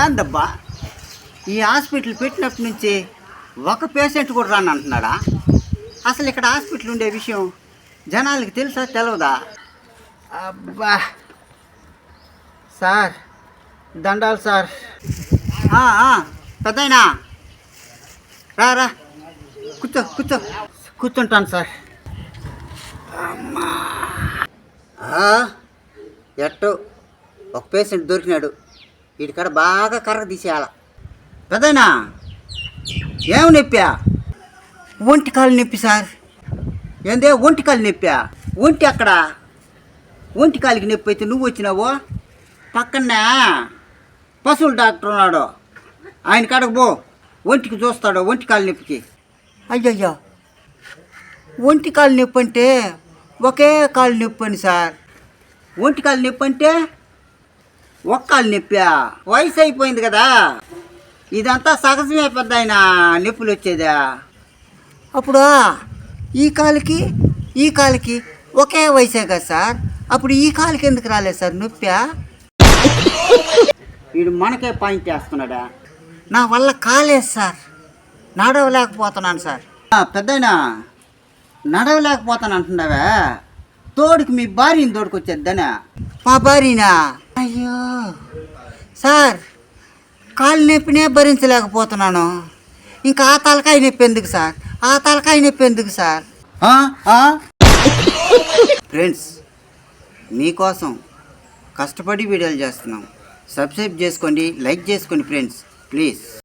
ఏందబ్బా ఈ హాస్పిటల్ పెట్టినప్పటి నుంచి ఒక పేషెంట్ కూడా రాను అంటున్నాడా? అసలు ఇక్కడ హాస్పిటల్ ఉండే విషయం జనాలకి తెలుసా తెలవదా? అబ్బా సార్ దండాలు సార్. పెద్దయినా రా రా కూర్చుంటాను సార్. ఎట్టో ఒక పేషెంట్ దొరికినాడు. వీడికాడ బాగా కర్ర తీసేయాల. పెద్దయినా ఏమి నొప్పా? ఒంటి కాలు నొప్పి సార్. ఏందే ఒంటి కాలు నొప్పా? ఒంటి అక్కడ ఒంటి కాలికి నొప్పి అయితే నువ్వు వచ్చినావు. పక్కనే పశువుల డాక్టర్ ఉన్నాడు, ఆయన కాడకు పో, ఒంటికి చూస్తాడు ఒంటి కాలు నొప్పికి. అయ్యయ్యో ఒంటి కాలు నొప్పి అంటే ఒకే కాలు నొప్పి అని సార్. ఒంటి కాలు నొప్పి అంటే ఒక్క కాలు నొప్పా? వయసు అయిపోయింది కదా, ఇదంతా సహజమే పెద్ద ఆయన నొప్పులు వచ్చేదా. అప్పుడు ఈ కాలుకి ఒకే వయసే కదా సార్. అప్పుడు ఈ కాలుకి ఎందుకు రాలేదు సార్ నొప్పా? వీడు మనకే పాయింట్ వేస్తున్నాడా? నా వల్ల కాలేదు సార్, నడవలేకపోతున్నాను సార్. పెద్దయినా నడవలేకపోతాను అంటున్నావా? తోడుకి మీ భార్యని తోడుకొచ్చేద్దనా? మా భార్యనా? అయ్యో సార్, కాలు నొప్పినే భరించలేకపోతున్నాను, ఇంకా ఆ తలకాయ నొప్పి ఎందుకు సార్? ఆ తలకాయ నొప్పి ఎందుకు సార్? ఫ్రెండ్స్, మీకోసం కష్టపడి వీడియోలు చేస్తున్నాం. సబ్స్క్రైబ్ చేసుకోండి, లైక్ చేసుకోండి ఫ్రెండ్స్ ప్లీజ్.